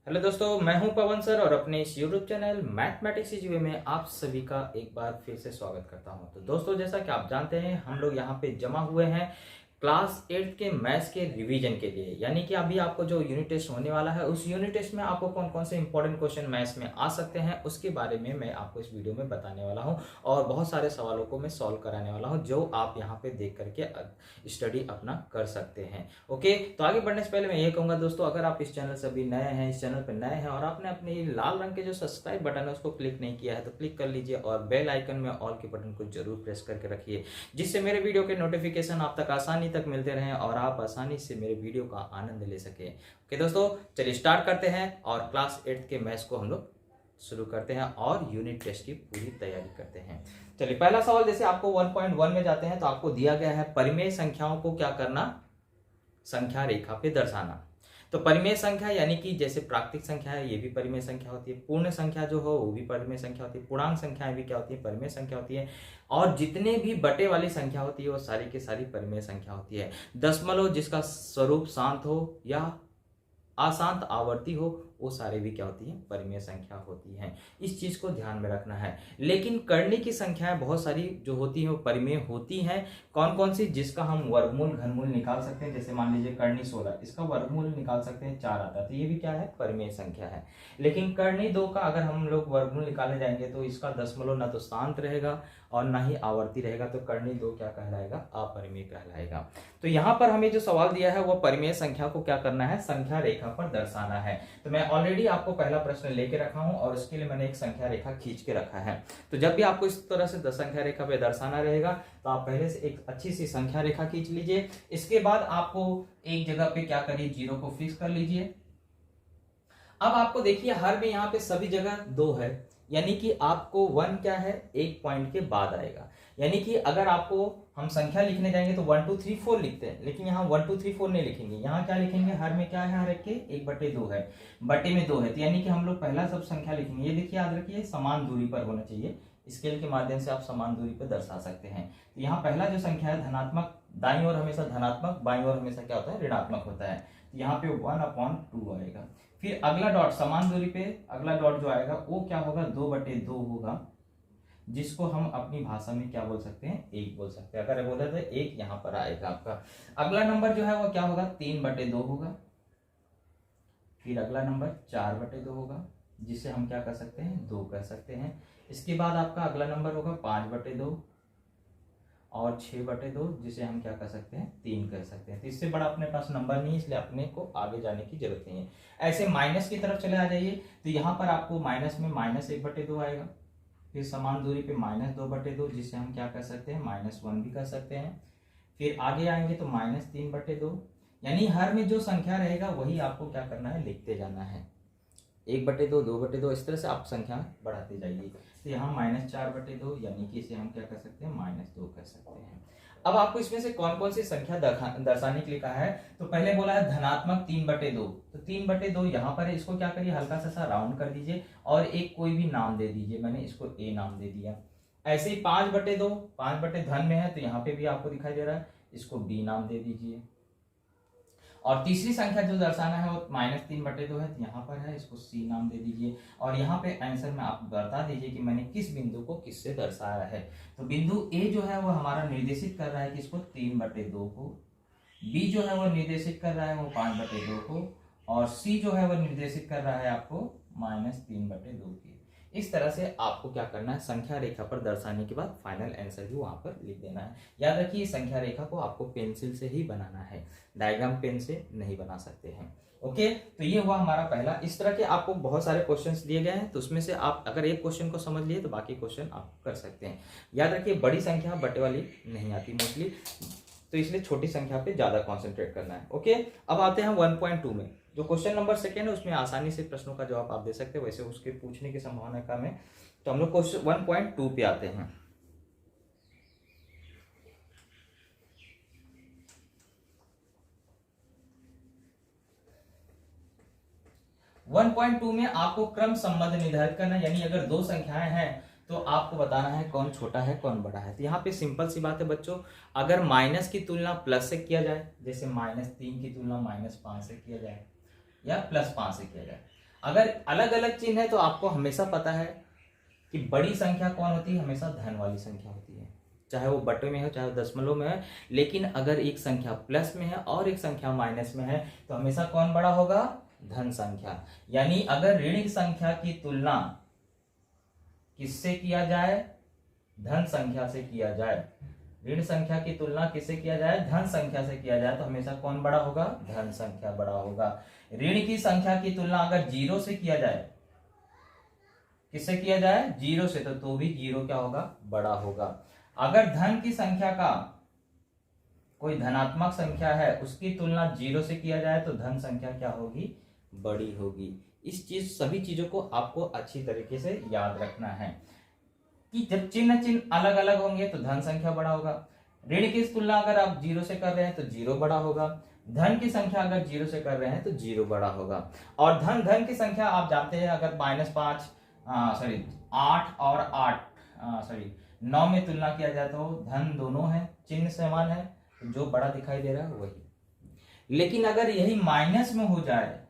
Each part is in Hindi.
हेलो दोस्तों, मैं हूं पवन सर और अपने इस यूट्यूब चैनल मैथमेटिक्स जीवे में आप सभी का एक बार फिर से स्वागत करता हूं। तो दोस्तों, जैसा कि आप जानते हैं, हम लोग यहां पे जमा हुए हैं क्लास 8 के मैथ्स के रिवीजन के लिए। यानी कि अभी आपको जो यूनिट टेस्ट होने वाला है, उस यूनिट टेस्ट में आपको कौन कौन से इंपॉर्टेंट क्वेश्चन मैथ्स में आ सकते हैं उसके बारे में मैं आपको इस वीडियो में बताने वाला हूं और बहुत सारे सवालों को मैं सॉल्व कराने वाला हूं जो आप यहाँ पे देख करके स्टडी अपना कर सकते हैं। ओके, तो आगे बढ़ने से पहले मैं ये कहूंगा दोस्तों, अगर आप इस चैनल से अभी नए हैं, इस चैनल पर नए हैं और आपने अपने लाल रंग के जो सब्सक्राइब बटन है उसको क्लिक नहीं किया है तो क्लिक कर लीजिए और बेल आइकन में ऑल के बटन को जरूर प्रेस करके रखिए, जिससे मेरे वीडियो के नोटिफिकेशन आप तक आसानी तक मिलते रहें और आप आसानी से मेरे वीडियो का आनंद ले सकें। ओके दोस्तों, चलिए स्टार्ट करते हैं और क्लास 8 के मैथ्स को हम लोग शुरू करते हैं और यूनिट टेस्ट की पूरी तैयारी करते हैं। चलिए, पहला सवाल, जैसे आपको 1.1 में जाते हैं तो आपको दिया गया है परिमेय संख्याओं को क्या करना, संख्या रेखा पे दर्शाना। तो परिमेय संख्या यानी कि जैसे प्राकृतिक संख्या है, ये भी परिमेय संख्या होती है। पूर्ण संख्या जो हो वो भी परिमेय संख्या होती है। पूर्णांक संख्याएं भी क्या होती है, परिमेय संख्या होती है। और जितने भी बटे वाली संख्या होती है वो सारी की सारी परिमेय संख्या होती है। दशमलव जिसका स्वरूप शांत हो या अशांत आवर्ती हो, वो सारे भी क्या होती है, परिमेय संख्या होती हैं। इस चीज को ध्यान में रखना है। लेकिन करने की संख्याएं बहुत सारी जो होती है वो परिमेय होती हैं। कौन कौन सी, जिसका हम वर्गमूल घनमूल निकाल सकते हैं। जैसे मान लीजिए करनी 16, इसका वर्गमूल निकाल सकते हैं 4 आता है, तो ये भी क्या है, परिमेय संख्या है। लेकिन करनी 2 का अगर हम लोग वर्गमूल निकालने जाएंगे तो इसका दशमलव ना तो शांत रहेगा और ना ही आवर्ती रहेगा, तो करनी 2 क्या कहलाएगा, अपरिमेय कहलाएगा। तो यहाँ पर हमें जो सवाल दिया है वो परिमेय संख्या को क्या करना है, संख्या रेखा पर दर्शाना है। तो मैं ऑलरेडी आपको पहला प्रश्न लेके रखा हूं और उसके लिए मैंने एक संख्या रेखा खींच के रखा है। तो जब भी आपको इस तरह से संख्या रेखा पे दर्शाना रहेगा तो आप पहले से एक अच्छी सी संख्या रेखा खींच लीजिए। इसके बाद आपको एक जगह पे क्या करिए, 0 को फिक्स कर लीजिए। अब आपको देखिए हर में यहाँ पे सभी जगह 2 है, यानी कि आपको 1 क्या है, एक पॉइंट के बाद आएगा। यानी कि अगर आपको हम संख्या लिखने जाएंगे तो 1 2 3 4 लिखते हैं, लेकिन यहाँ 1 2 3 4 नहीं लिखेंगे। यहाँ क्या लिखेंगे, हर में क्या है, हर एक के 1/2 है, बटे में 2 है। तो यानी कि हम लोग पहला सब संख्या लिखेंगे। ये देखिए, याद रखिए समान दूरी पर होना चाहिए। स्केल के माध्यम से आप समान दूरी पर दर्शा सकते हैं। तो यहाँ पहला जो संख्या है धनात्मक, दाईं ओर हमेशा धनात्मक, बाईं ओर हमेशा क्या होता है, ऋणात्मक होता है। तो यहाँ पे 1/2 आएगा। फिर अगला डॉट, समान दूरी पे अगला डॉट जो आएगा वो क्या होगा, 2/2 होगा, जिसको हम अपनी भाषा में क्या बोल सकते हैं, 1 बोल सकते हैं। अगर बोले तो 1 यहाँ पर आएगा आपका। अगला नंबर जो है वो क्या होगा, 3/2 होगा। फिर अगला नंबर 4/2 होगा, जिसे हम क्या कर सकते हैं, 2 कह सकते हैं। इसके बाद आपका अगला नंबर होगा 5/2 और 6/2, जिसे हम क्या कर सकते हैं, 3 कह सकते हैं। तो इससे बड़ा अपने पास नंबर नहीं है, इसलिए अपने को आगे जाने की जरूरत नहीं है। ऐसे माइनस की तरफ चले आ जाइए तो यहाँ पर आपको माइनस में -1/2 आएगा। फिर समान दूरी पे -2/2, जिसे हम क्या कर सकते हैं, -1 भी कर सकते हैं। फिर आगे आएंगे तो -3/2, यानी हर में जो संख्या रहेगा वही आपको क्या करना है, लिखते जाना है। 1/2, 2/2, इस तरह से आप संख्या बढ़ाते जाइए। तो यहाँ -4/2, यानी कि इसे हम क्या कर सकते हैं, -2 कर सकते हैं। अब आपको इसमें से कौन कौन सी संख्या दर्शाने के लिए कहा है, तो पहले बोला है धनात्मक 3/2, तो 3/2 यहाँ पर है। इसको क्या करिए, हल्का सा राउंड कर दीजिए और एक कोई भी नाम दे दीजिए। मैंने इसको A नाम दे दिया। ऐसे ही 5/2, 5 धन में है तो यहाँ पे भी आपको दिखाई दे रहा है, इसको B नाम दे दीजिए। और तीसरी संख्या जो दर्शाना है वो -3/2 है, तो यहाँ पर है, इसको C नाम दे दीजिए। और यहाँ पे आंसर में आप बता दीजिए कि मैंने किस बिंदु को किससे दर्शाया है। तो बिंदु A जो है वो हमारा निर्देशित कर रहा है किसको, 3/2 को। B जो है वो निर्देशित कर रहा है वो 5/2 को। और C जो है वो निर्देशित कर रहा है आपको -3/2 की। इस तरह से आपको क्या करना है, संख्या रेखा पर दर्शाने के बाद फाइनल आंसर भी वहां पर लिख देना है। याद रखिए संख्या रेखा को आपको पेंसिल से ही बनाना है, डायग्राम पेन से नहीं बना सकते हैं। ओके, तो ये हुआ हमारा पहला। इस तरह के आपको बहुत सारे क्वेश्चंस दिए गए हैं, तो उसमें से आप अगर एक क्वेश्चन को समझ लिए तो बाकी क्वेश्चन आप कर सकते हैं। याद रखिए बड़ी संख्या बटे वाली नहीं आती मोस्टली, तो इसलिए छोटी संख्या पे ज्यादा कॉन्सेंट्रेट करना है। ओके, अब आते हैं 1.2 में। जो क्वेश्चन नंबर 2 है उसमें आसानी से प्रश्नों का जवाब आप दे सकते हैं, वैसे उसके पूछने की संभावना कम है। तो हम लोग क्वेश्चन 1.2 पे आते हैं। वन पॉइंट टू में आपको क्रम संबंध निर्धारित करना है, यानी अगर 2 संख्याएं हैं तो आपको बताना है कौन छोटा है कौन बड़ा है। तो यहाँ पे सिंपल सी बात है बच्चों, अगर माइनस की तुलना प्लस से किया जाए, जैसे -3 की तुलना -5 से किया जाए या +5 से किया जाए, अगर अलग अलग चिन्ह है तो आपको हमेशा पता है कि बड़ी संख्या कौन होती है, हमेशा धन वाली संख्या होती है, चाहे वो बटे में हो चाहे वो दशमलव में है। लेकिन अगर एक संख्या प्लस में है और एक संख्या माइनस में है तो हमेशा कौन बड़ा होगा, धन संख्या। यानी अगर ऋण संख्या की तुलना किससे किया जाए, धन संख्या से किया जाए, ऋण संख्या की तुलना किससे किया जाए, धन संख्या से किया जाए, तो हमेशा कौन बड़ा होगा, धन संख्या बड़ा होगा। ऋण की संख्या की तुलना अगर जीरो से किया जाए, किससे किया जाए, जीरो से, तो भी जीरो क्या होगा, बड़ा होगा। अगर धन की संख्या का कोई धनात्मक संख्या है उसकी तुलना जीरो से किया जाए तो धन संख्या क्या होगी, बड़ी होगी। सभी चीजों को आपको अच्छी तरीके से याद रखना है कि जब चिन्ह अलग अलग होंगे तो धन संख्या बड़ा होगा। ऋण की तुलना अगर आप जीरो से कर रहे हैं तो जीरो बड़ा होगा, धन की संख्या अगर जीरो से कर रहे हैं तो जीरो बड़ा होगा। और धन की संख्या आप जानते हैं, अगर -5 8 और 9 में तुलना किया जाए तो धन दोनों है, चिन्ह समान है, तो जो बड़ा दिखाई दे रहा है वही। लेकिन अगर यही माइनस में हो जाए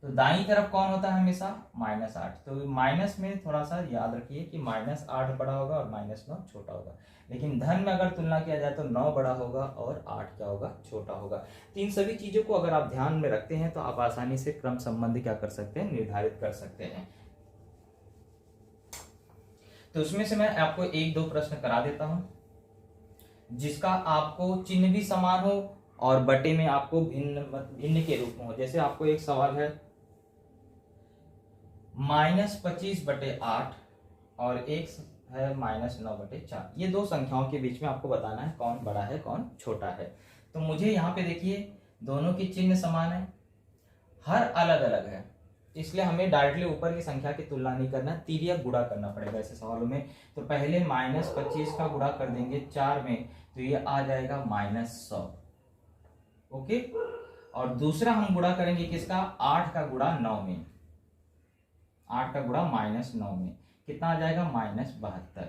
तो दाईं तरफ कौन होता है, हमेशा -8। तो माइनस में थोड़ा सा याद रखिए कि -8 बड़ा होगा और -9 छोटा होगा। लेकिन धन में अगर तुलना किया जाए तो 9 बड़ा होगा और 8 क्या होगा, छोटा होगा। तो इन सभी चीजों को अगर आप ध्यान में रखते हैं तो आप आसानी से क्रम संबंध क्या कर सकते हैं, निर्धारित कर सकते हैं। तो उसमें से मैं आपको 1-2 प्रश्न करा देता हूं जिसका आपको चिन्ह भी समान हो और बटे में आपको भिन्न के रूप में हो। जैसे आपको एक सवाल है -25/8 और एक है -9/4। ये दो संख्याओं के बीच में आपको बताना है कौन बड़ा है कौन छोटा है। तो मुझे यहाँ पे देखिए दोनों की चिन्ह समान है, हर अलग अलग है, इसलिए हमें डायरेक्टली ऊपर की संख्या की तुलना नहीं करना, तिर्यक गुणा करना पड़ेगा ऐसे सवालों में। तो पहले -25 का गुणा कर देंगे 4 में तो ये आ जाएगा -100। ओके, और दूसरा हम गुणा करेंगे किसका, 8 का गुणा 9 में, 8 का गुणा -9 में कितना आ जाएगा, -72।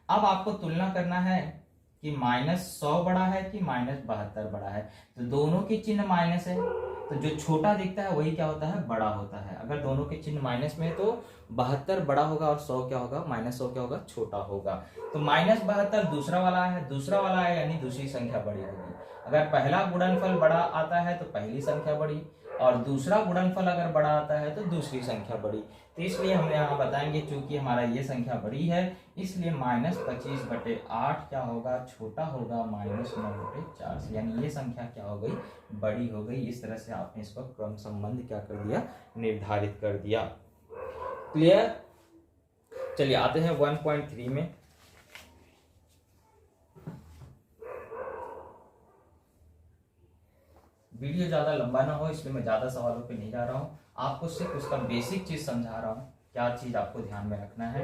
अब आपको तुलना करना है कि -100 बड़ा है कि -72 बड़ा है। तो दोनों के चिन्ह माइनस है तो जो छोटा दिखता है वही क्या होता है, बड़ा होता है। अगर दोनों के चिन्ह माइनस में है तो 72 बड़ा होगा और 100 क्या होगा, -100 क्या होगा, छोटा होगा। तो -72 दूसरा वाला है यानी दूसरी संख्या बड़ी होगी। अगर पहला गुणनफल बड़ा आता है तो पहली संख्या बड़ी, और दूसरा गुणनफल अगर बड़ा आता है तो दूसरी संख्या बड़ी। तो इसलिए हम यहाँ बताएंगे चूंकि हमारा ये संख्या बड़ी है इसलिए -25/8 क्या होगा, छोटा होगा -9/4 से, यानी ये संख्या क्या हो गई, बड़ी हो गई। इस तरह से आपने इसको क्रम संबंध क्या कर दिया, निर्धारित कर दिया। क्लियर। चलिए आते हैं 1.3 में। वीडियो ज्यादा लंबा ना हो इसलिए मैं ज्यादा सवालों पे नहीं जा रहा हूं, आपको सिर्फ उसका बेसिक चीज समझा रहा हूं, क्या चीज आपको ध्यान में रखना है।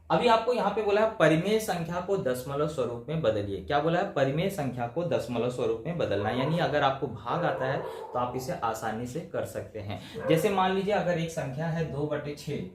अभी आपको यहाँ पे बोला है परिमेय संख्या को दशमलव स्वरूप में बदलिए। क्या बोला है, परिमेय संख्या को दशमलव स्वरूप में बदलना, यानी अगर आपको भाग आता है तो आप इसे आसानी से कर सकते हैं। जैसे मान लीजिए अगर एक संख्या है 2/6,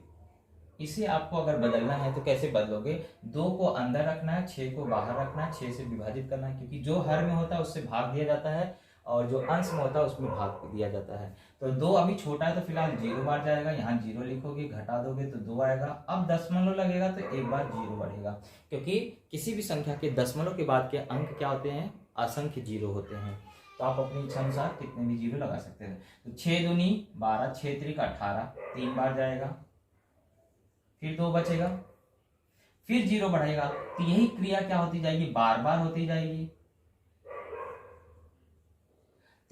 इसे आपको अगर बदलना है तो कैसे बदलोगे, 2 को अंदर रखना है, 6 को बाहर रखना है, 6 से विभाजित करना है, क्योंकि जो हर में होता है उससे भाग दिया जाता है और जो अंश में होता है उसमें भाग दिया जाता है। तो 2 अभी छोटा है तो फिलहाल 0 बार जाएगा, यहाँ 0 लिखोगे, घटा दोगे तो 2 आएगा। अब दशमलव लगेगा तो एक बार 0 बढ़ेगा, क्योंकि किसी भी संख्या के दशमलव के बाद के अंक क्या होते हैं, असंख्य 0 होते हैं। तो आप अपनी इच्छा अनुसार कितने भी 0 लगा सकते हैं। तो 6 दूनी 12, 6 त्रिक 18, 3 बार जाएगा, फिर 2 बचेगा, फिर 0 बढ़ेगा। तो यही क्रिया क्या होती जाएगी, बार बार होती जाएगी।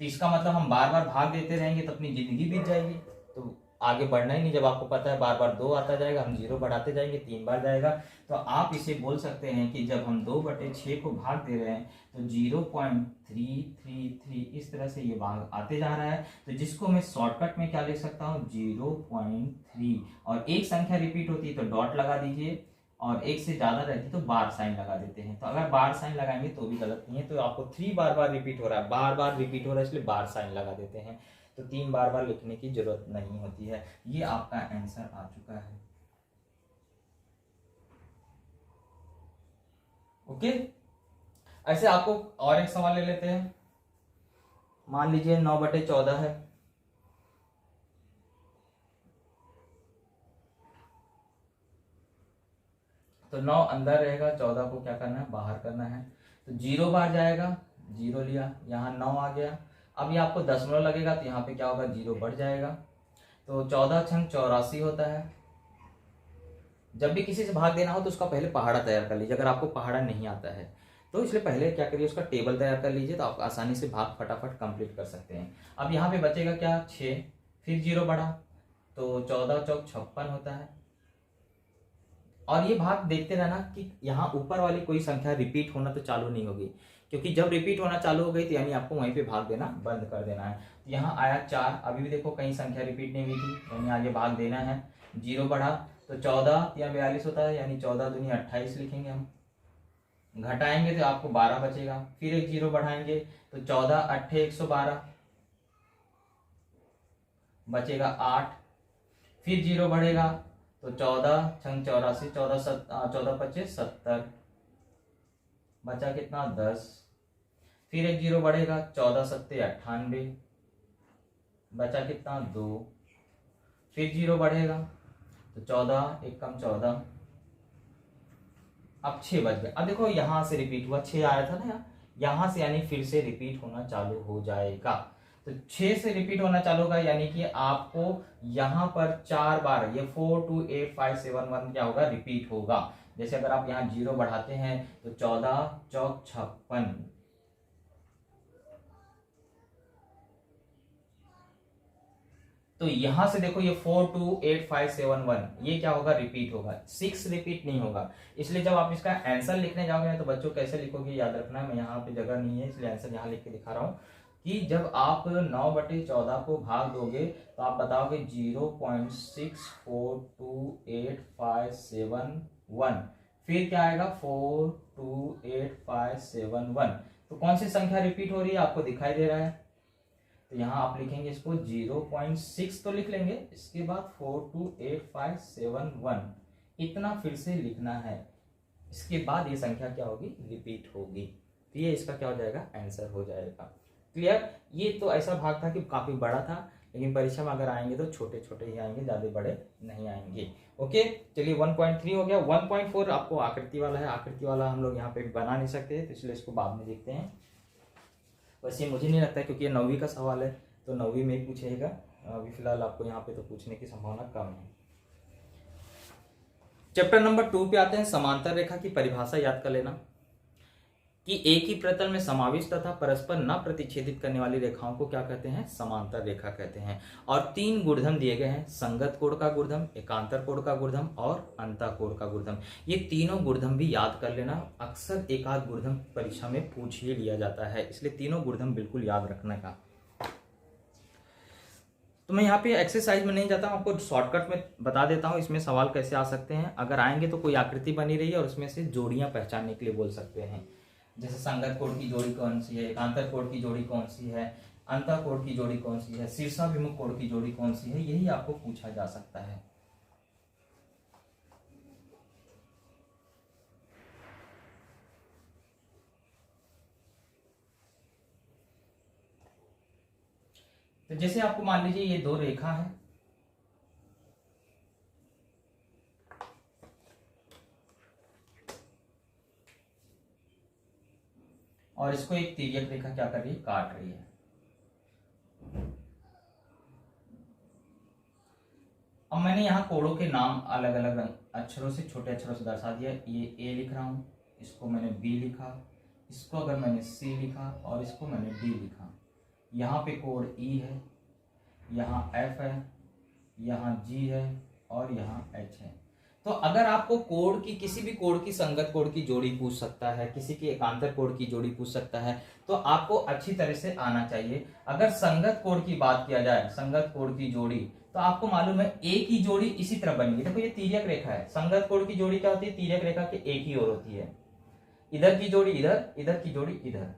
तो इसका मतलब हम बार बार भाग देते रहेंगे तो अपनी जिंदगी बीत जाएगी, तो आगे बढ़ना ही नहीं। जब आपको पता है बार बार 2 आता जाएगा, हम 0 बढ़ाते जाएंगे, 3 बार जाएगा। तो आप इसे बोल सकते हैं कि जब हम 2/6 को भाग दे रहे हैं तो 0.333 इस तरह से ये भाग आते जा रहा है। तो जिसको मैं शॉर्टकट में क्या लिख सकता हूँ, 0.3, और एक संख्या रिपीट होती है तो डॉट लगा दीजिए, और एक से ज्यादा रहती तो बार साइन लगा देते हैं। तो अगर बार साइन लगाएंगे तो भी गलत नहीं है। तो आपको 3 बार बार रिपीट हो रहा है, बार बार रिपीट हो रहा है, इसलिए बार साइन लगा देते हैं। तो 3 बार बार लिखने की जरूरत नहीं होती है। ये आपका आंसर आ चुका है। ओके, ऐसे आपको और एक सवाल ले लेते हैं। मान लीजिए 9/14 है, तो 9 अंदर रहेगा, 14 को क्या करना है, बाहर करना है। तो 0 बाहर जाएगा, 0 लिया, यहाँ 9 आ गया। अब ये आपको दशमलव लगेगा तो यहाँ पे क्या होगा, 0 बढ़ जाएगा। तो 14 छंग 84 होता है। जब भी किसी से भाग देना हो तो उसका पहले पहाड़ा तैयार कर लीजिए, अगर आपको पहाड़ा नहीं आता है तो इसलिए पहले क्या करिए, उसका टेबल तैयार कर लीजिए, तो आप आसानी से भाग फटाफट कंप्लीट कर सकते हैं। अब यहाँ पे बचेगा क्या, 6, फिर 0 बढ़ा, तो 14 चौक 56 होता है। और ये भाग देखते रहना कि यहाँ ऊपर वाली कोई संख्या रिपीट होना तो चालू नहीं होगी, क्योंकि जब रिपीट होना चालू हो गई तो यानी आपको वहीं पे भाग देना बंद कर देना है। तो यहाँ आया 4, अभी भी देखो कहीं संख्या रिपीट नहीं हुई थी, यानी आगे भाग देना है। 0 बढ़ा तो 14 या 42 होता है, यानी 14 दूनी 28 लिखेंगे हम। घटाएंगे तो आपको 12 बचेगा, फिर एक 0 बढ़ाएंगे तो 14 8 112 बचेगा 8, फिर 0 बढ़ेगा तो 14 छंग 84, 14 25 70 बचा कितना, 10। फिर एक 0 बढ़ेगा, 14 7 98 बचा कितना, 2। फिर 0 बढ़ेगा तो 14 1 कम 14, अब 6 बच गया। अब देखो यहां से रिपीट हुआ, 6 आया था ना यहां से, यानी फिर से रिपीट होना चालू हो जाएगा। तो 6 से रिपीट होना चालू होगा, यानी कि आपको यहां पर 4 बार ये 4 2 8 5 7 1 क्या होगा, रिपीट होगा। जैसे अगर आप यहाँ 0 बढ़ाते हैं तो 14 चौक 56, तो यहां से देखो ये 4 2 8 5 7 1 ये क्या होगा, रिपीट होगा। 6 रिपीट नहीं होगा। इसलिए जब आप इसका आंसर लिखने जाओगे तो बच्चों कैसे लिखोगे, याद रखना, मैं यहाँ पे जगह नहीं है इसलिए आंसर यहाँ लिख के दिखा रहा हूँ कि जब आप 9/14 को भाग दोगे तो आप बताओगे 0.642851, फिर क्या आएगा 428571। तो कौन सी संख्या रिपीट हो रही है आपको दिखाई दे रहा है, तो यहाँ आप लिखेंगे इसको 0.6 तो लिख लेंगे, इसके बाद 428571 इतना फिर से लिखना है। इसके बाद ये संख्या क्या होगी, रिपीट होगी। तो ये इसका क्या हो जाएगा, आंसर हो जाएगा। क्लियर। ये तो ऐसा भाग था कि काफी बड़ा था, लेकिन परीक्षा में अगर आएंगे तो छोटे छोटे ही आएंगे, ज्यादा बड़े नहीं आएंगे। ओके, चलिए 1.3 हो गया। 1.4 आपको आकृति वाला है, आकृति वाला हम लोग यहाँ पे बना नहीं सकते, तो इसलिए इसको बाद में देखते हैं। वैसे मुझे नहीं लगता है, क्योंकि ये 9वीं का सवाल है तो 9वीं में ही पूछेगा, अभी फिलहाल आपको यहाँ पे तो पूछने की संभावना कम है। चैप्टर नंबर 2 पे आते हैं। समांतर रेखा की परिभाषा याद कर लेना कि एक ही प्रतल में समाविष्ट तथा परस्पर न प्रतिच्छेदित करने वाली रेखाओं को क्या कहते हैं, समांतर रेखा कहते हैं। और 3 गुणधर्म दिए गए हैं, संगत कोण का गुणधर्म, एकांतर कोण का गुणधर्म और अंतःकोण का गुणधर्म। ये तीनों गुणधर्म भी याद कर लेना, अक्सर एक आध गुणधर्म परीक्षा में पूछ ही लिया जाता है, इसलिए तीनों गुणधर्म बिल्कुल याद रखने का। तो मैं यहाँ पे एक्सरसाइज में नहीं जाता हूँ, आपको शॉर्टकट में बता देता हूँ इसमें सवाल कैसे आ सकते हैं। अगर आएंगे तो कोई आकृति बनी रही है और उसमें से जोड़ियां पहचानने के लिए बोल सकते हैं, जैसे संगत कोण की जोड़ी कौन सी है, एकांतर कोण की जोड़ी कौन सी है, अंतःकोण की जोड़ी कौन सी है, शीर्षाभिमुख कोण की जोड़ी कौन सी है, यही आपको पूछा जा सकता है। तो जैसे आपको मान लीजिए ये 2 रेखा है, और इसको एक तिर्यक रेखा क्या कर रही है, काट रही है। अब मैंने यहाँ कोणों के नाम अलग अलग अक्षरों से, छोटे अक्षरों से दर्शा दिया। ये ए लिख रहा हूं, इसको मैंने बी लिखा, इसको अगर मैंने सी लिखा और इसको मैंने डी लिखा। यहाँ पे कोण ई है, यहाँ एफ है, यहाँ जी है और यहाँ एच है। तो अगर आपको कोण की, किसी भी कोण की संगत कोण की जोड़ी पूछ सकता है, किसी की एकांतर कोण की जोड़ी पूछ सकता है, तो आपको अच्छी तरह से आना चाहिए। अगर संगत कोण की बात किया जाए, संगत कोण की जोड़ी, तो आपको मालूम है ए की जोड़ी इसी तरह बनेगी। देखो ये तिर्यक रेखा है, संगत कोण की जोड़ी क्या होती है, तिर्यक रेखा के एक ही ओर होती है। इधर की जोड़ी इधर, इधर की जोड़ी इधर।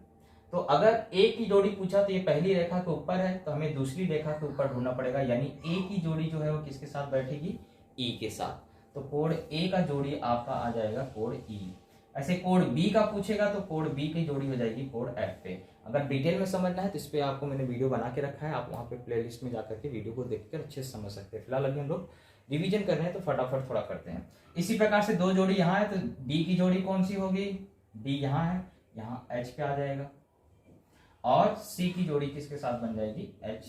तो अगर ए की जोड़ी पूछा तो ये पहली रेखा के ऊपर है, तो हमें दूसरी रेखा के ऊपर ढूंढना पड़ेगा, यानी ए की जोड़ी जो है वो किसके साथ बैठेगी, ई के साथ। तो कोण ए का जोड़ी आपका आ जाएगा कोण ई। ऐसे कोड बी का पूछेगा तो कोड बी की जोड़ी हो जाएगी कोड एफ पे। अगर डिटेल में समझना है तो इस पे आपको मैंने वीडियो बना के रखा है, आप वहाँ पे प्लेलिस्ट में जाकर के वीडियो को देख कर अच्छे से समझ सकते हैं। फिलहाल अभी हम लोग रिवीजन कर रहे हैं तो फटाफट थोड़ा करते हैं। इसी प्रकार से दो जोड़ी यहाँ है तो बी की जोड़ी कौन सी होगी, डी यहाँ है, यहाँ एच पे आ जाएगा, और सी की जोड़ी किसके साथ बन जाएगी, एच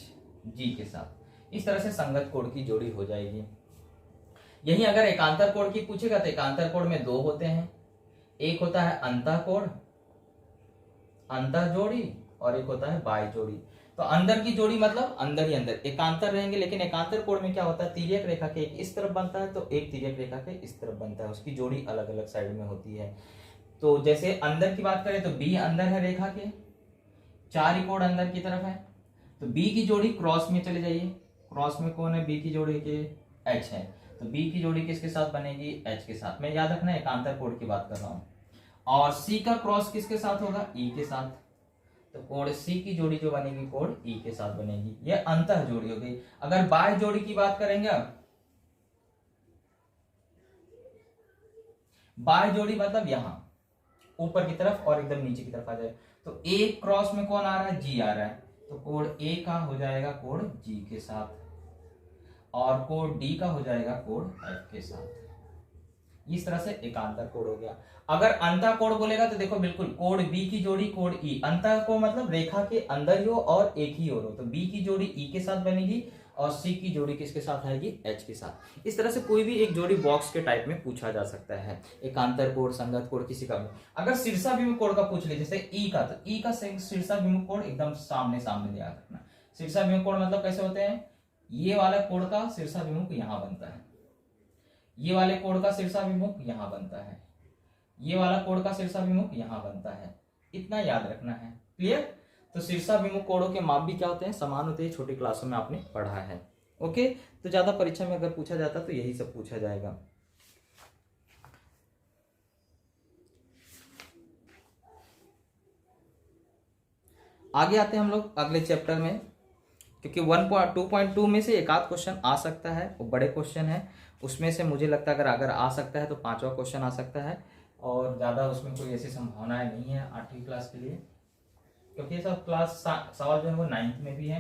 जी के साथ। इस तरह से संगत कोड की जोड़ी हो जाएगी। यही अगर एकांतर कोड की पूछेगा तो एकांतर कोड में दो होते हैं, एक होता है अंतः कोड, अंतः जोड़ी, और एक होता है बाह्य जोड़ी। तो अंदर की जोड़ी मतलब अंदर ही अंदर एकांतर रहेंगे, लेकिन एकांतर कोड में क्या होता है, तिर्यक रेखा के एक इस तरफ बनता है तो एक तिर्यक रेखा के इस तरफ बनता है, उसकी जोड़ी अलग अलग साइड में होती है। तो जैसे अंदर की बात करें तो बी अंदर है रेखा के, चार ही कोड अंदर की तरफ है, तो बी की जोड़ी क्रॉस में चले जाइए, क्रॉस में कौन है, बी की जोड़ी के एच है, तो बी की जोड़ी किसके साथ बनेगी, एच के साथ। मैं याद रखना एकांतर कोड की बात कर रहा हूं। और सी का क्रॉस किसके साथ होगा, ई के साथ, तो कोड सी की जोड़ी जो बनेगी कोड ई के साथ बनेगी। यह अंतः जोड़ी हो गई। अगर बाह्य जोड़ी की बात करेंगे, अब बाह्य जोड़ी मतलब यहां ऊपर की तरफ और एकदम नीचे की तरफ आ जाए, तो ए क्रॉस में कौन आ रहा है, जी आ रहा है, तो कोड ए का हो जाएगा कोड जी के साथ, और कोड डी का हो जाएगा कोड एफ के साथ। इस तरह से एकांतर कोड हो गया। अगर अंतः कोड बोलेगा तो देखो बिल्कुल कोड बी की जोड़ी कोड ई, अंतः को मतलब रेखा के अंदर ही हो और एक ही ओर हो, तो बी की जोड़ी ई के साथ बनेगी और सी की जोड़ी किसके साथ आएगी, एच के साथ। इस तरह से कोई भी एक जोड़ी बॉक्स के टाइप में पूछा जा सकता है, एकांतर कोड, संगत कोड, किसी का भी। अगर शीर्षाभिमुख कोड का पूछ ले जैसे ई का, तो ई का शीर्षाभिमुख कोड एकदम सामने सामने याद रखना। शीर्षाभिमुख कोड मतलब कैसे होते हैं, ये वाला कोड का शीर्षाभिमुख यहां बनता है, ये वाले कोड का शीर्षाभिमुख यहां बनता है, ये वाला कोड का शीर्षाभिमुख यहां बनता है, इतना याद रखना है। क्लियर। तो शीर्षाभिमुख कोडों के माप भी क्या होते हैं, समान होते हैं, छोटी क्लासों में आपने पढ़ा है। ओके, तो ज्यादा परीक्षा में अगर पूछा जाता तो यही सब पूछा जाएगा। आगे आते हैं हम लोग अगले चैप्टर में, क्योंकि 2.2 में से एक आध क्वेश्चन आ सकता है, वो बड़े क्वेश्चन है, उसमें से मुझे लगता है अगर आ सकता है तो 5वां क्वेश्चन आ सकता है, और ज़्यादा उसमें कोई ऐसी संभावनाएं नहीं है 8वीं क्लास के लिए, क्योंकि ये सब क्लास सवाल जो है वो 9th में भी है,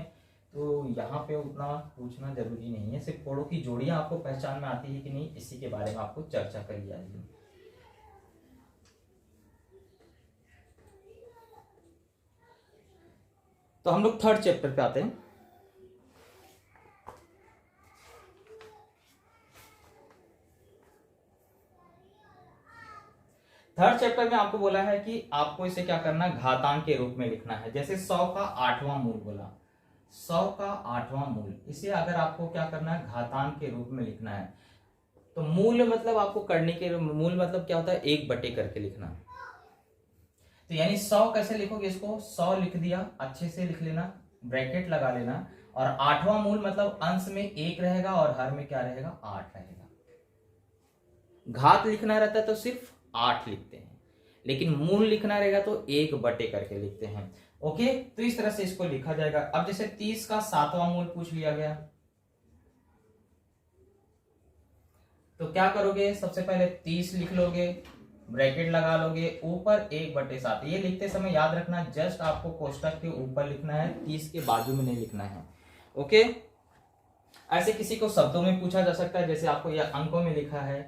तो यहाँ पे उतना पूछना जरूरी नहीं है। सिर्फ कोडों की जोड़ियाँ आपको पहचान में आती है कि नहीं, इसी के बारे में आपको चर्चा करी जाएगी। तो हम लोग थर्ड चैप्टर पे आते हैं। थर्ड चैप्टर में आपको बोला है कि आपको इसे क्या करना है, घातांक के रूप में लिखना है। जैसे 100 का 8वां मूल बोला, 100 का 8वां मूल, इसे अगर आपको क्या करना है, घातांक के रूप में लिखना है, तो मूल मतलब आपको करने के, मूल मतलब क्या होता है, 1/, करके लिखना। तो यानी 100 कैसे लिखोगे, इसको 100 लिख दिया, अच्छे से लिख लेना, ब्रैकेट लगा लेना, और 8वां मूल मतलब अंश में 1 रहेगा और हर में क्या रहेगा, 8 रहेगा। घात लिखना रहता है तो सिर्फ 8 लिखते हैं, लेकिन मूल लिखना रहेगा तो 1/, करके लिखते हैं। ओके, तो इस तरह से इसको लिखा जाएगा। अब जैसे 30 का 7वां मूल पूछ लिया गया, तो क्या करोगे, सबसे पहले 30 लिख लोगे, ब्रैकेट लगा लोगे, ऊपर 1/7। ये लिखते समय याद रखना जस्ट आपको कोष्टक के ऊपर लिखना है, 30 के बाजू में नहीं लिखना है। ओके, ऐसे किसी को शब्दों में पूछा जा सकता है, जैसे आपको यह अंकों में लिखा है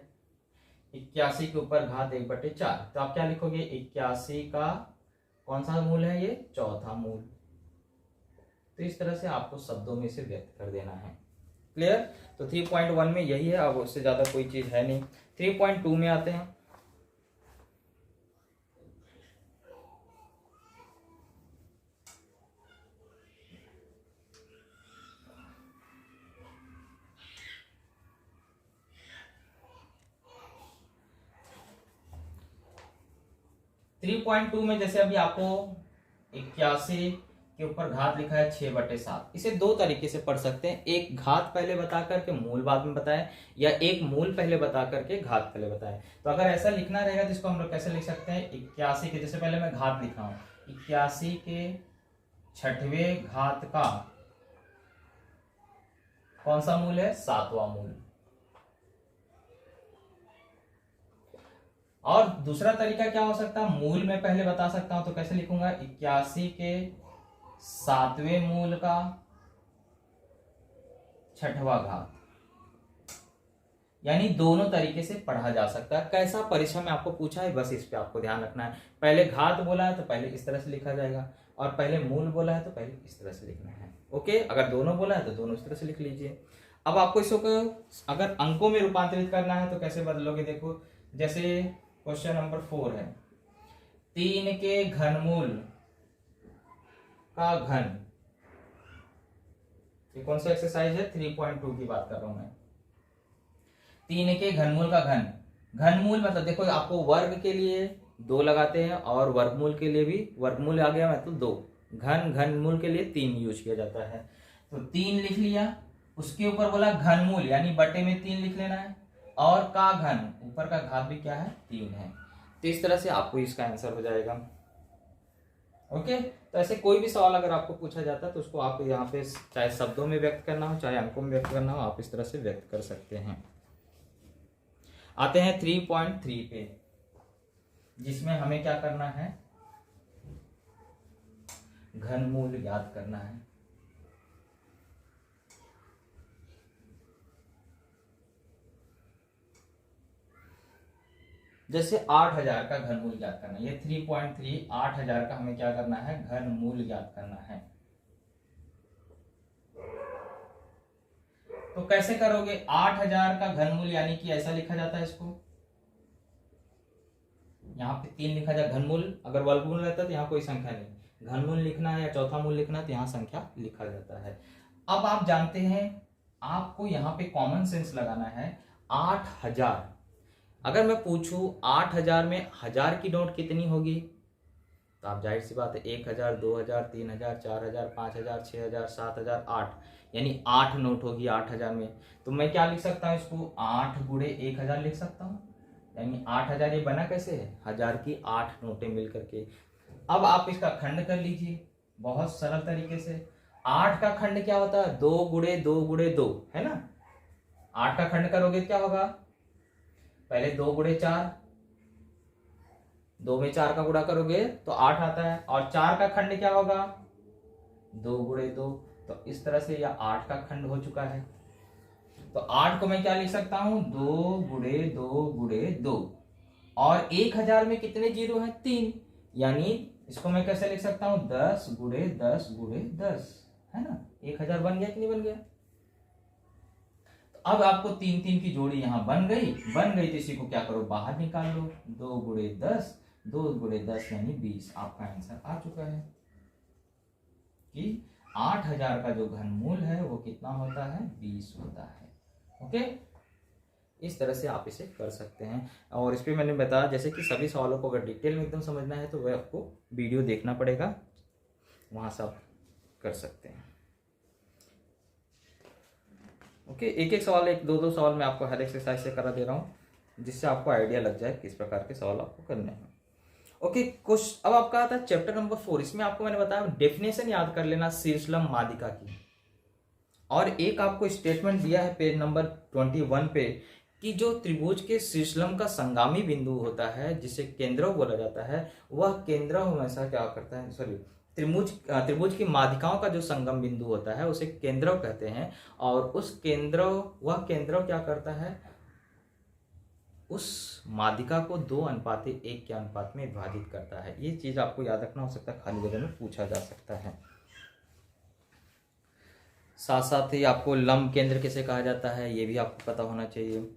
81 के ऊपर घात 1/4, तो आप क्या लिखोगे, 81 का कौन सा मूल है, ये चौथा मूल। तो इस तरह से आपको शब्दों में से व्यक्त कर देना है। क्लियर। तो 3.1 में यही है, अब उससे ज्यादा कोई चीज है नहीं। 3.2 में आते हैं। थ्री पॉइंट टू में जैसे अभी आपको 81 के ऊपर घात लिखा है 6/7, इसे दो तरीके से पढ़ सकते हैं, एक घात पहले बता करके मूल बाद में बताएं, या एक मूल पहले बता करके घात पहले बताएं। तो अगर ऐसा लिखना रहेगा तो इसको हम लोग कैसे लिख सकते हैं, 81 के, जैसे पहले मैं घात लिख रहा हूं, 81 के 6वें घात का कौन सा मूल है, 7वां मूल। और दूसरा तरीका क्या हो सकता है, मूल में पहले बता सकता हूं तो कैसे लिखूंगा, 81 के 7वें मूल का 6वां घात, यानी दोनों तरीके से पढ़ा जा सकता है। कैसा परिश्रम आपको पूछा है, बस इस पे आपको ध्यान रखना है। पहले घात बोला है तो पहले इस तरह से लिखा जाएगा, और पहले मूल बोला है तो पहले इस तरह से लिखना है। ओके, अगर दोनों बोला है तो दोनों इस तरह से लिख लीजिए। अब आपको इसको अगर अंकों में रूपांतरित करना है तो कैसे बदलोगे, देखो जैसे क्वेश्चन नंबर 4 है, 3 के घनमूल का घन, ये कौन सा एक्सरसाइज है, 3.2 की बात कर रहा हूं मैं। 3 के घनमूल का घन, घनमूल मतलब देखो आपको वर्ग के लिए 2 लगाते हैं और वर्गमूल के लिए भी, वर्गमूल आ गया मतलब 2, घनमूल के लिए 3 यूज किया जाता है। तो 3 लिख लिया, उसके ऊपर बोला घनमूल यानी बटे में 3 लिख लेना है, और का घन, ऊपर का घात भी क्या है, 3 है। तो इस तरह से आपको इसका आंसर हो जाएगा। ओके, तो ऐसे कोई भी सवाल अगर आपको पूछा जाता है तो उसको आप यहाँ पे चाहे शब्दों में व्यक्त करना हो चाहे अंकों में व्यक्त करना हो, आप इस तरह से व्यक्त कर सकते हैं। आते हैं 3.3 पे, जिसमें हमें क्या करना है, घनमूल याद करना है। जैसे 8000 का घनमूल याद करना है, ये 3.3 8000 का हमें क्या करना है, घनमूल याद करना है। तो कैसे करोगे, 8000 का घनमूल यानी कि ऐसा लिखा जाता है इसको, यहाँ पे 3 लिखा जाए घनमूल, अगर वर्गमूल रहता तो यहाँ कोई संख्या नहीं, घनमूल लिखना है या चौथा मूल लिखना है तो यहाँ संख्या लिखा जाता है। अब आप जानते हैं आपको यहाँ पे कॉमन सेंस लगाना है। 8000, अगर मैं पूछूं 8000 में 1000 की नोट कितनी होगी, तो आप जाहिर सी बात है 1000, 2000, 3000, 4000, 5000, 6000, 7000, 8, यानी 8 नोट होगी 8000 में। तो मैं क्या लिख सकता हूँ इसको, 8 गुणे 1000 लिख सकता हूँ, यानी 8000 ये बना कैसे है, 1000 की 8 नोटें मिल करके। अब आप इसका खंड कर लीजिए बहुत सरल तरीके से। 8 का खंड क्या होता है, 2 गुणे 2 गुणे 2, है ना। 8 का खंड करोगे क्या होगा, पहले 2 गुणे 4, 2 में 4 का गुणा करोगे तो 8 आता है, और 4 का खंड क्या होगा, 2 गुणे 2, तो इस तरह से यह 8 का खंड हो चुका है। तो 8 को मैं क्या लिख सकता हूं, 2 गुणे 2 गुणे 2, और 1000 में कितने जीरो हैं, 3, यानी इसको मैं कैसे लिख सकता हूं, 10 गुणे 10 गुणे 10, है ना। 1000 बन गया कि नहीं बन गया। तो अब आपको 3 3 की जोड़ी यहां बन गई तो इसी को क्या करो, बाहर निकाल लो, 2 गुणे 10, 2 गुणे 10 यानी 20। आपका आंसर आ चुका है कि 8000 का जो घनमूल है वो कितना होता है, 20 होता है। ओके, इस तरह से आप इसे कर सकते हैं। और इस पे मैंने बताया जैसे कि सभी सवालों को अगर डिटेल में एकदम समझना है तो वह आपको वीडियो देखना पड़ेगा, वहां से आप कर सकते हैं। ओके, एक एक सवाल, एक दो सवाल मैं आपको हर एक्सरसाइज से करा दे रहा हूँ, जिससे आपको आइडिया लग जाए किस प्रकार के सवाल आपको करने हैं। ओके, कुछ अब आपका आता है चैप्टर नंबर 4। इसमें आपको मैंने बताया डेफिनेशन याद कर लेना शीर्षलम मादिका की, और एक आपको स्टेटमेंट दिया है पेज नंबर 21 पे कि जो त्रिभुज के शीर्षलम का संगामी बिंदु होता है जिसे केंद्रव बोला जाता है, वह केंद्रव हमेशा क्या करता है, सॉरी, त्रिभुज की मादिकाओं का जो संगम बिंदु होता है उसे केंद्रव कहते हैं। और वह केंद्रव क्या करता है, उस मादिका को 2:1 के अनुपात में विभाजित करता है। ये चीज आपको याद रखना, हो सकता है खाली जगह में पूछा जा सकता है। साथ साथ ही आपको लंब केंद्र किसे कहा जाता है ये भी आपको पता होना चाहिए।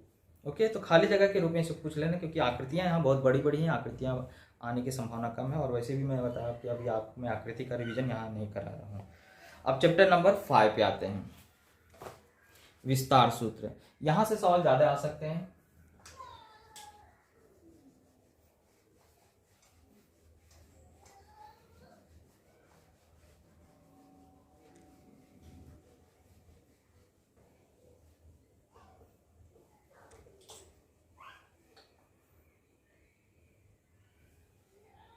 ओके, तो खाली जगह के रूप में इसे पूछ लेना, क्योंकि आकृतियां यहाँ बहुत बड़ी बड़ी हैं, आकृतियां आने की संभावना कम है, और वैसे भी मैं बताया कि अभी मैं आकृति का रिवीजन यहाँ नहीं करा रहा हूँ। अब चैप्टर नंबर 5 पे आते हैं, विस्तार सूत्र। यहां से सवाल ज्यादा आ सकते हैं।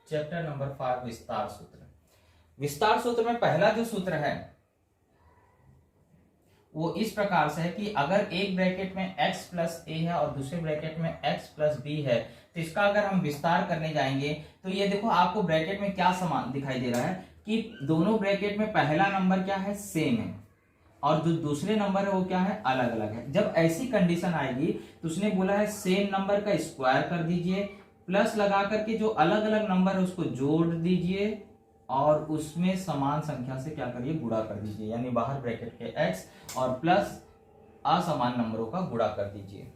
चैप्टर नंबर 5 विस्तार सूत्र। विस्तार सूत्र में पहला जो सूत्र है वो इस प्रकार से है कि अगर एक ब्रैकेट में x प्लस ए है और दूसरे ब्रैकेट में x प्लस बी है, तो इसका अगर हम विस्तार करने जाएंगे तो ये देखो आपको ब्रैकेट में क्या समान दिखाई दे रहा है कि दोनों ब्रैकेट में पहला नंबर क्या है, सेम है, और जो दूसरे नंबर है वो क्या है, अलग अलग है। जब ऐसी कंडीशन आएगी तो उसने बोला है सेम नंबर का स्क्वायर कर दीजिए, प्लस लगा करके जो अलग अलग नंबर है उसको जोड़ दीजिए और उसमें समान संख्या से क्या करिए, गुणा कर दीजिए, यानी बाहर ब्रैकेट के x और प्लस असमान नंबरों का गुणा कर दीजिए।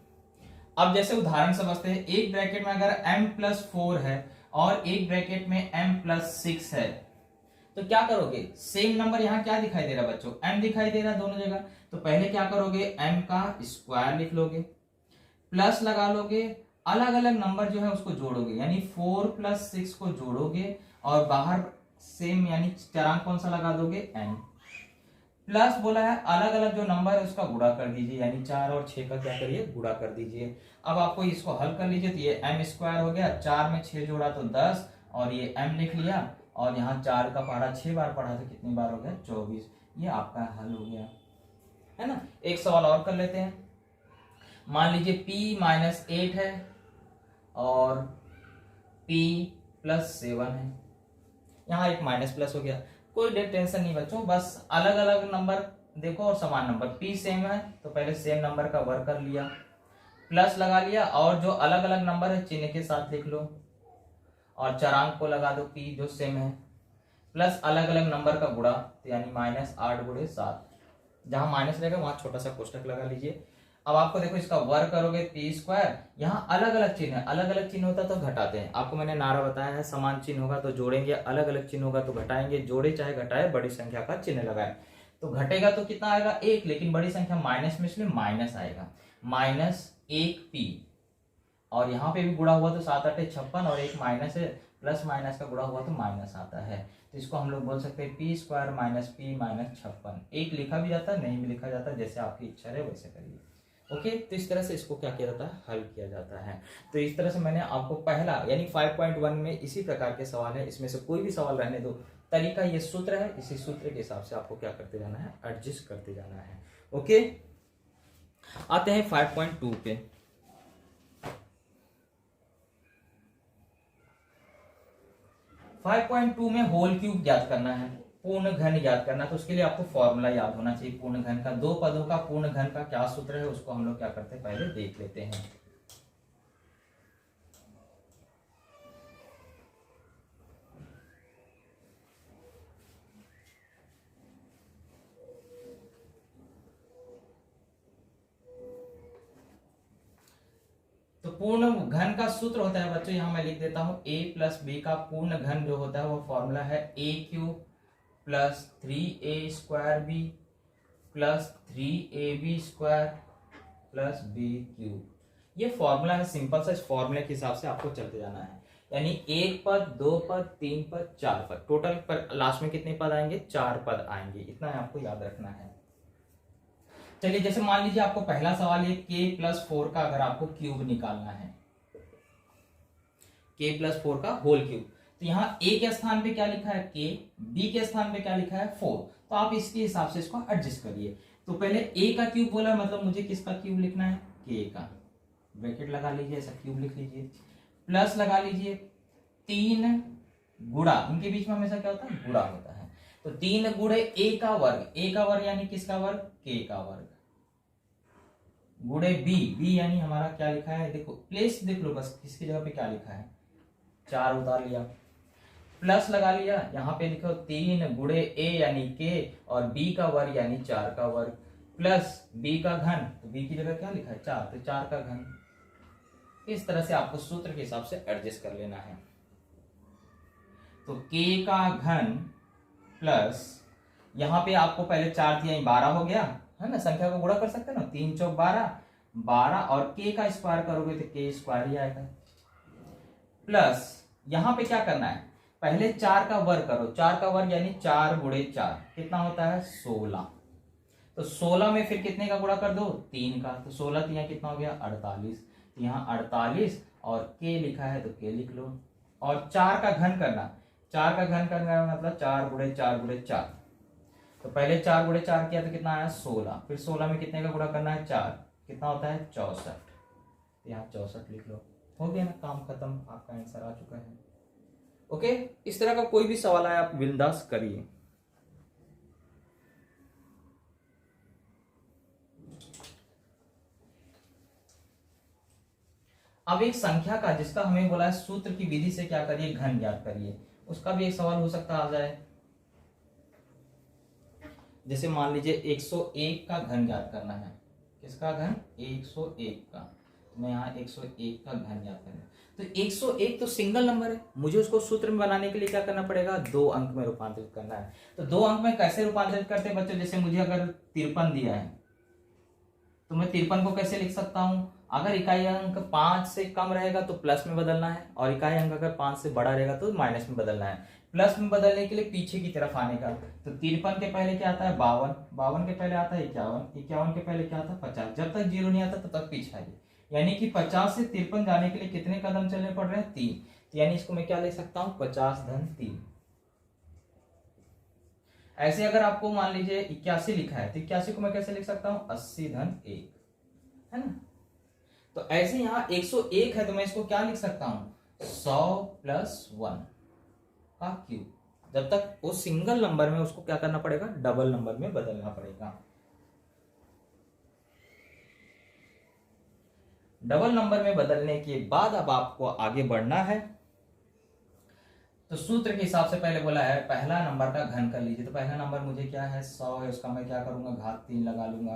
अब जैसे उदाहरण समझते हैं, एक ब्रैकेट में अगर m प्लस 4 है और एक ब्रैकेट में m प्लस 6 है, तो क्या करोगे, सेम नंबर यहाँ क्या दिखाई दे रहा है बच्चों, m दिखाई दे रहा है दोनों जगह, तो पहले क्या करोगे, m का स्क्वायर लिख लोगे, प्लस लगा लोगे, अलग अलग नंबर जो है उसको जोड़ोगे, यानी 4 प्लस 6 को जोड़ोगे और बाहर सेम यानी चरांक कौन सा लगा दोगे, n, प्लस बोला है अलग अलग जो नंबर है उसका गुणा कर दीजिए, यानी 4 और 6 का क्या करिए, गुणा कर दीजिए। अब आपको इसको हल कर लीजिए, तो ये m स्क्वायर हो गया, 4 में 6 जोड़ा तो 10 और ये m लिख लिया, और यहाँ 4 का पहाड़ा 6 बार पढ़ा तो कितनी बार हो गया, 24। ये आपका हल हो गया, है ना। एक सवाल और कर लेते हैं। मान लीजिए p माइनस 8 है और p प्लस 7 है, यहाँ एक माइनस प्लस हो गया, कोई टेंशन नहीं बच्चों, बस अलग अलग नंबर देखो और समान नंबर, p सेम है तो पहले सेम नंबर का वर्ग कर लिया, प्लस लगा लिया, और जो अलग अलग नंबर है चिन्ह के साथ लिख लो और चरांक को लगा दो p जो सेम है, प्लस अलग अलग नंबर का गुणा, तो यानी माइनस 8 गुणे 7, जहां माइनस रहेगा वहां छोटा सा कोष्टक लगा लीजिए। अब आपको देखो इसका वर्ग करोगे p स्क्वायर, यहाँ अलग अलग चिन्ह है, अलग अलग चिन्ह होता तो घटाते हैं, आपको मैंने नारा बताया है, समान चिन्ह होगा तो जोड़ेंगे, अलग अलग चिन्ह होगा तो घटाएंगे, जोड़े चाहे घटाए बड़ी संख्या का चिन्ह लगाए, तो घटेगा तो कितना आएगा, 1, लेकिन बड़ी संख्या माइनस में इसलिए माइनस आएगा, माइनस 1p, और यहाँ पे भी गुणा हुआ तो 7 8 56 और एक माइनस है, प्लस माइनस का गुणा हुआ तो माइनस आता है, तो इसको हम लोग बोल सकते हैं p square minus p minus 56। एक लिखा भी जाता है, नहीं भी लिखा जाता, जैसे आपकी इच्छा है वैसे करिए। ओके, तो इस तरह से इसको क्या किया जाता है, हल किया जाता है। तो इस तरह से मैंने आपको पहला यानी 5.1 में इसी प्रकार के सवाल है, इसमें से कोई भी सवाल रहने दो, तरीका ये सूत्र है, इसी सूत्र के हिसाब से आपको क्या करते जाना है, एडजस्ट करते जाना है। ओके, आते हैं 5.2 पे। 5.2 में होल क्यूब ज्ञात करना है, पूर्ण घन ज्ञात करना, तो उसके लिए आपको फॉर्मूला याद होना चाहिए पूर्ण घन का। दो पदों का पूर्ण घन का क्या सूत्र है उसको हम लोग क्या करते हैं, पहले देख लेते हैं। तो पूर्ण घन का सूत्र होता है बच्चों, यहां मैं लिख देता हूं, a प्लस बी का पूर्ण घन जो होता है वो फॉर्मूला है a cube plus 3a square b plus 3ab square plus b cube. ये फॉर्मूला है सिंपल सा, इस फॉर्मूले के हिसाब से आपको चलते जाना है, यानी 1 पद 2 पद 3 पद 4 पद, टोटल पर लास्ट में कितने पद आएंगे, 4 पद आएंगे, इतना आपको याद रखना है। चलिए जैसे मान लीजिए आपको पहला सवाल है k प्लस 4 का अगर आपको क्यूब निकालना है, k प्लस 4 का होल क्यूब, तो यहाँ a के स्थान पे क्या लिखा है k, b के स्थान पे क्या लिखा है 4, तो आप इसके हिसाब से इसको एडजस्ट करिए। तो पहले a का क्यूब बोला, मतलब मुझे किसका क्यूब लिखना है, k का, ब्रैकेट लगा लीजिए, ऐसा क्यूब लिख लीजिए, प्लस लगा लीजिए 3 गुणा, इनके बीच में हमेशा क्या होता है, गुणा होता है, तो 3 गुणे a का वर्ग यानी किसका वर्ग, k का वर्ग, गुणे b यानी हमारा क्या लिखा है, देखो प्लेस देख लो बस, किसकी जगह पे क्या लिखा है, 4 उतार लिया, प्लस लगा लिया, यहाँ पे लिखो 3 गुणे a यानी k और b का वर्ग यानी 4 का वर्ग, प्लस b का घन, तो b की जगह क्या लिखा है 4, तो 4 का घन। इस तरह से आपको सूत्र के हिसाब से एडजस्ट कर लेना है। तो k का घन प्लस, यहाँ पे आपको पहले 4 दिया 12 हो गया है ना, संख्या को गुणा कर सकते हैं ना, 3 चौक 12 और k का स्क्वायर करोगे तो k स्क्वायर ही आएगा, प्लस यहाँ पे क्या करना है, पहले 4 का वर्ग करो, 4 का वर्ग यानी 4 गुणे 4 कितना होता है 16, तो 16 में फिर कितने का गुणा कर दो, 3 का, तो 16 यहाँ कितना हो गया 48, तो यहाँ 48 और k लिखा है तो k लिख लो, और 4 का घन करना, 4 का घन करना मतलब 4 गुणे 4 गुणे 4, तो पहले 4 गुणे 4 किया तो कितना आया 16, फिर 16 में कितने का गुणा करना है 4, कितना होता है 64, यहाँ 64 लिख लो, हो गया ना, काम खत्म, आपका आंसर आ चुका है। ओके, इस तरह का कोई भी सवाल आए आप बिंदास करिए। अब एक संख्या का जिसका हमें बोला है सूत्र की विधि से क्या करिए, घन ज्ञात करिए, उसका भी एक सवाल हो सकता आ जाए। जैसे मान लीजिए 101 का घन ज्ञात करना है, किसका घन, 101 का, तो मैं यहाँ 101 का घन ज्ञात करना है, तो 101 तो सिंगल नंबर है, मुझे उसको सूत्र में बनाने के लिए क्या करना पड़ेगा, 2 अंक में रूपांतरित करना है। तो 2 अंक में कैसे रूपांतरित करते हैं बच्चों, जैसे मुझे अगर 53 दिया है तो मैं 53 को कैसे लिख सकता हूं, अगर इकाई अंक 5 से कम रहेगा तो प्लस में बदलना है, और इकाई अंक अगर 5 से बड़ा रहेगा तो माइनस में बदलना है। प्लस में बदलने के लिए पीछे की तरफ आने का, तो 53 के पहले क्या आता है 52, 52 के पहले आता है 51, 51 के पहले क्या आता है 50, जब तक 0 नहीं आता तब तक पीछे आइए, यानी कि 50 से 53 जाने के लिए कितने कदम चलने पड़ रहे हैं, 3, तो यानी इसको मैं क्या ले सकता हूँ 50 धन 3। ऐसे अगर आपको मान लीजिए 81 लिखा है तो 81 को मैं कैसे लिख सकता हूँ 80 धन 1, है ना। तो ऐसे यहाँ 101 है तो मैं इसको क्या लिख सकता हूं 100 प्लस 1 का क्यूब, जब तक वो सिंगल नंबर में उसको क्या करना पड़ेगा, डबल नंबर में बदलना पड़ेगा। डबल नंबर में बदलने के बाद अब आपको आगे बढ़ना है, तो सूत्र के हिसाब से पहले बोला है पहला नंबर का घन कर लीजिए, तो पहला नंबर मुझे क्या है 100 है, उसका मैं क्या करूंगा घात 3 लगा लूंगा,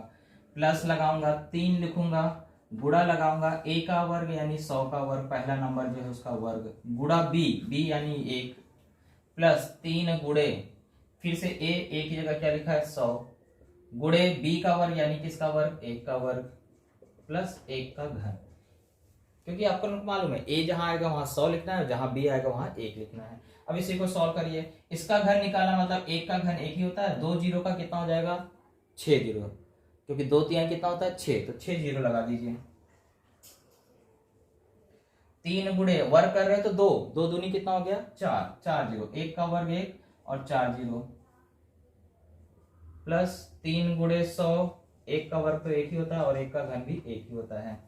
प्लस लगाऊंगा 3 लिखूंगा, गुणा लगाऊंगा a का वर्ग यानी 100 का वर्ग, पहला नंबर जो है उसका वर्ग, गुणा b यानी 1, प्लस 3 गुणे फिर से a की जगह क्या लिखा है 100, गुणे b का वर्ग यानी किसका वर्ग 1 का वर्ग, प्लस 1 का घन, क्योंकि आपको मालूम है a जहां आएगा वहां 100 लिखना है, जहां b आएगा वहां 1 लिखना है। अब इसी को सॉल्व करिए, इसका घन निकाला मतलब 1 का घन 1 ही होता है, 2 जीरो का कितना हो जाएगा 6 जीरो, क्योंकि 2 3 कितना होता है 6, तो 6 जीरो लगा दीजिए। 3 गुणे वर्ग कर रहे हैं तो 2, 2 दूनी कितना हो गया 4, 4 जीरो, 1 का वर्ग 1 और 4 जीरो, प्लस 3 गुणे 100, 1 का वर्ग तो 1 ही होता है और 1 का घन भी 1 ही होता है,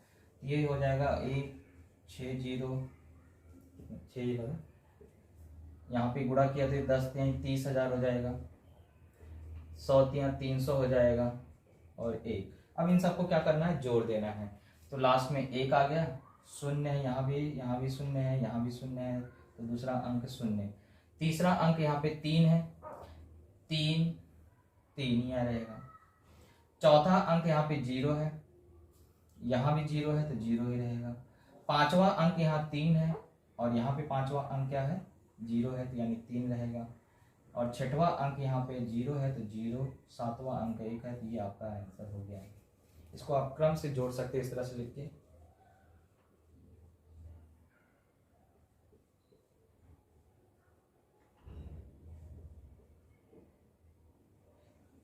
ये हो जाएगा 1 6 जीरो 6 जीरो, यहाँ पे गुणा किया तो 10 30,000 हो जाएगा, 100 300 हो जाएगा और 1। अब इन सबको क्या करना है जोड़ देना है, तो लास्ट में 1 आ गया, शून्य है यहाँ भी शून्य है, यहाँ भी शून्य है, तो दूसरा अंक शून्य, तीसरा अंक यहाँ पे 3 है, 3 3 ही रहेगा, चौथा अंक यहाँ पे 0 है, यहाँ भी 0 है तो 0 ही रहेगा, पांचवा अंक यहाँ 3 है और यहाँ पे पांचवा अंक क्या है 0 है तो यानी 3 रहेगा, और छठवां अंक यहाँ पे 0 है तो 0, सातवां अंक 1 है, तो ये आपका आंसर हो गया। इसको आप क्रम से जोड़ सकते हैं, इस तरह से लिख के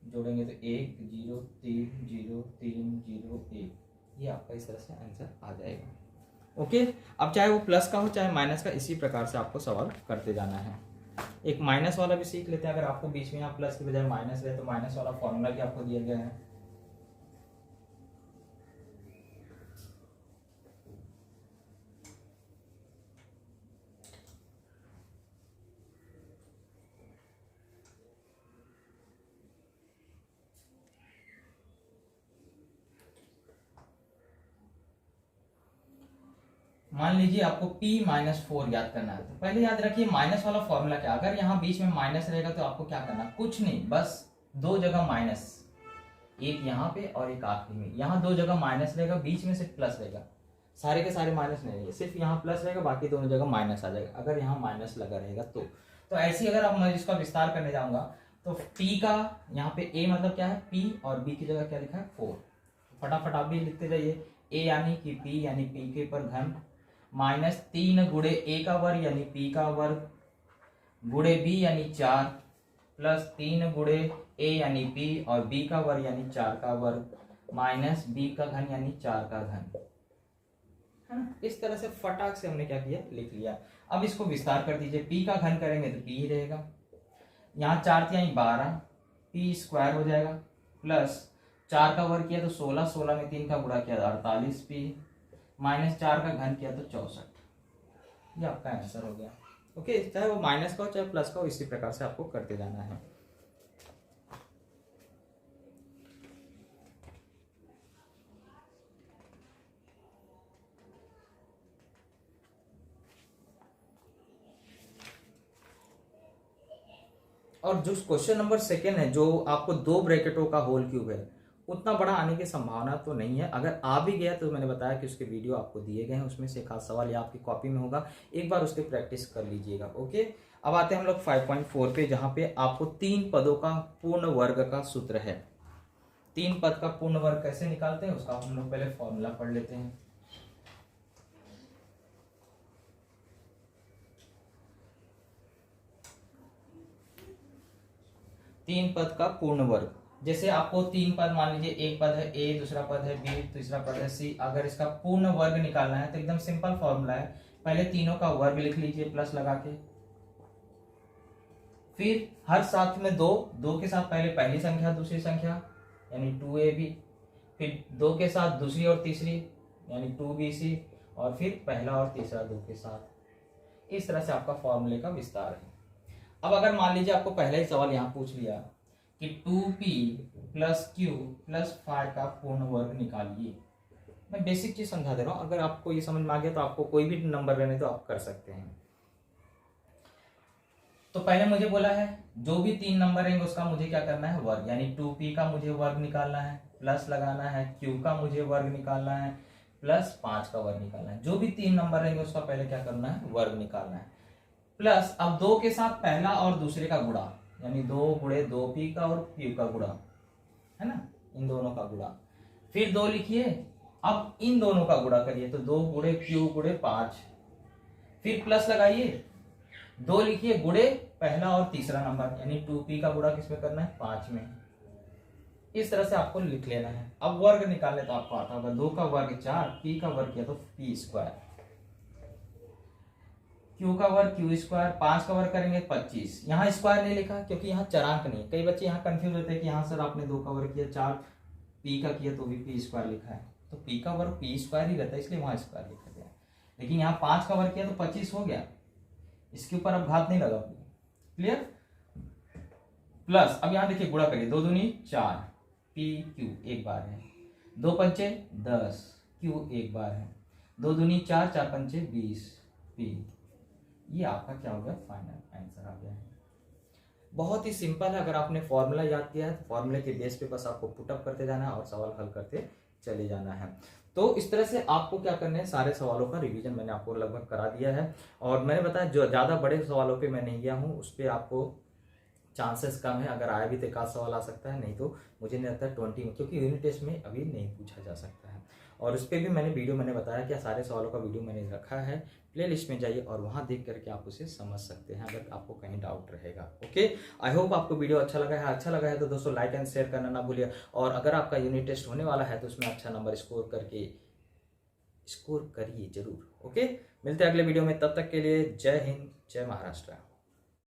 जोड़ेंगे तो 1 0 3 0 3 0 1, ये आपका इस तरह से आंसर आ जाएगा। ओके, अब चाहे वो प्लस का हो चाहे माइनस का, इसी प्रकार से आपको सवाल करते जाना है। एक माइनस वाला भी सीख लेते हैं, अगर आपको बीच में यहाँ प्लस की बजाय माइनस रहे तो माइनस वाला फॉर्मूला भी आपको दिया गया है। मान लीजिए आपको p माइनस 4 याद करना है, तो पहले याद रखिए माइनस वाला फॉर्मूला क्या, अगर यहाँ बीच में माइनस रहेगा तो आपको क्या करना, कुछ नहीं, बस 2 जगह माइनस, एक यहाँ पे और एक आखिरी में, यहाँ 2 जगह माइनस रहेगा, बीच में सिर्फ प्लस रहेगा, सारे के सारे माइनस नहीं रहेंगे, सिर्फ यहाँ प्लस रहेगा, बाकी दोनों जगह माइनस आ जाएगा, अगर यहाँ माइनस लगा रहेगा तो ऐसे अगर अब मैं इसका विस्तार करने जाऊंगा तो p का यहाँ पे a मतलब क्या है p और b की जगह क्या लिखा है 4, फटाफट आप भी लिखते जाइए, a यानी कि p यानी p के पर घन, माइनस 3 गुणे a का वर्ग यानी p का वर्ग, गुणे b यानी 4, प्लस 3 गुणे a यानी p और b का वर्ग यानी 4 का वर्ग, माइनस b का घन यानी 4 का घन, है ना। इस तरह से फटाक से हमने क्या किया लिख लिया। अब इसको विस्तार कर दीजिए, p का घन करेंगे तो p ही रहेगा, यहाँ 4 यानी 12, पी स्क्वायर हो जाएगा, प्लस 4 का वर्ग किया तो 16, 16 में 3 का गुणा किया तो 48 पी, माइनस 4 का घन किया तो 64। ये आपका आंसर हो गया। ओके, चाहे वो माइनस का हो चाहे प्लस का हो, इसी प्रकार से आपको करते जाना है। और जो क्वेश्चन नंबर सेकेंड है, जो आपको 2 ब्रैकेटों का होल क्यूब है, उतना बड़ा आने की संभावना तो नहीं है। अगर आ भी गया तो मैंने बताया कि उसके वीडियो आपको दिए गए हैं, उसमें से एक आध सवाल या आपकी कॉपी में होगा, एक बार उसकी प्रैक्टिस कर लीजिएगा। ओके, अब आते हैं हम लोग 5.4 पे, जहां पे आपको 3 पदों का पूर्ण वर्ग का सूत्र है। 3 पद का पूर्ण वर्ग कैसे निकालते हैं उसका हम लोग पहले फॉर्मूला पढ़ लेते हैं। 3 पद का पूर्ण वर्ग, जैसे आपको 3 पद मान लीजिए, एक पद है ए, दूसरा पद है बी, तीसरा पद है सी। अगर इसका पूर्ण वर्ग निकालना है तो एकदम सिंपल फॉर्मूला है, पहले तीनों का वर्ग लिख लीजिए प्लस लगा के, फिर हर साथ में 2, 2 के साथ पहले पहली संख्या दूसरी संख्या यानी 2ab, फिर 2 के साथ दूसरी और तीसरी यानी 2bc, और फिर पहला और तीसरा 2 के साथ। इस तरह से आपका फॉर्मूले का विस्तार है। अब अगर मान लीजिए आपको पहला ही सवाल यहाँ पूछ लिया कि 2p प्लस क्यू प्लस 5 का पूर्ण वर्ग निकालिए, मैं बेसिक चीज समझा दे रहा हूँ, अगर आपको ये समझ में आ गया तो आपको कोई भी नंबर लेने तो आप कर सकते हैं। तो पहले मुझे बोला है जो भी 3 नंबर रहेंगे उसका मुझे क्या करना है, वर्ग, यानी 2p का मुझे वर्ग निकालना है, प्लस लगाना है, q का मुझे वर्ग निकालना है, प्लस 5 का वर्ग निकालना है। जो भी 3 नंबर रहेंगे उसका पहले क्या करना है, वर्ग निकालना है। प्लस अब 2 के साथ पहला और दूसरे का गुणा, यानी 2 गुणे 2p का और q का गुणा, है ना, इन दोनों का गुणा। फिर 2 लिखिए, अब इन दोनों का गुणा करिए तो 2 गुणे q गुणे 5, फिर प्लस लगाइए, 2 लिखिए गुणे पहला और तीसरा नंबर, यानी 2p का गुणा किसमें करना है, 5 में। इस तरह से आपको लिख लेना है। अब वर्ग निकालने तो आपको आता होगा, 2 का वर्ग 4, p का वर्ग किया तो p स्क्वायर, q का वर्ग q स्क्वायर, 5 का वर्ग करेंगे 25। यहाँ स्क्वायर नहीं लिखा क्योंकि यहाँ चरांक नहीं है। कई बच्चे यहाँ कंफ्यूज होते हैं कि यहाँ सर आपने 2 का वर्ग किया, 4 p का किया तो भी p स्क्वायर लिखा है, तो p का वर्ग p स्क्वायर ही रहता है, इसलिए वहां स्क्वायर लिखा गया। लेकिन यहाँ 5 का वर्ग किया तो 25 हो गया, इसके ऊपर अब घात नहीं लगा, क्लियर। प्लस अब यहाँ देखिए गुणा करिए, 2 दूनी 4, p q एक बार है, 2 पंचे 10, q एक बार है, 2 दूनी 4, 4 पंचे 20 p। ये आपका क्या हो गया, फाइनल आंसर आ गया है। बहुत ही सिंपल है। अगर आपने फॉर्मूला याद किया है तो फॉर्मूले के बेस पे बस आपको पुटअप करते जाना है और सवाल हल करते चले जाना है। तो इस तरह से आपको क्या करना है, सारे सवालों का रिवीजन मैंने आपको लगभग करा दिया है। और मैंने बताया जो ज़्यादा बड़े सवालों पे मैं नहीं गया हूँ, उस पर आपको चांसेस कम है, अगर आया भी तो एक आध सवाल आ सकता है, नहीं तो मुझे नहीं लगता 20 में, क्योंकि यूनिट टेस्ट में अभी नहीं पूछा जा सकता है। और उस पर भी मैंने बताया कि सारे सवालों का वीडियो मैंने रखा है, प्ले लिस्ट में जाइए और वहाँ देख करके आप उसे समझ सकते हैं अगर आपको कहीं डाउट रहेगा। ओके, आई होप आपको वीडियो अच्छा लगा है। अच्छा लगा है तो दोस्तों लाइक एंड शेयर करना ना भूलिए, और अगर आपका यूनिट टेस्ट होने वाला है तो उसमें अच्छा नंबर स्कोर करिए जरूर। ओके, मिलते हैं अगले वीडियो में, तब तक के लिए जय हिंद, जय महाराष्ट्र।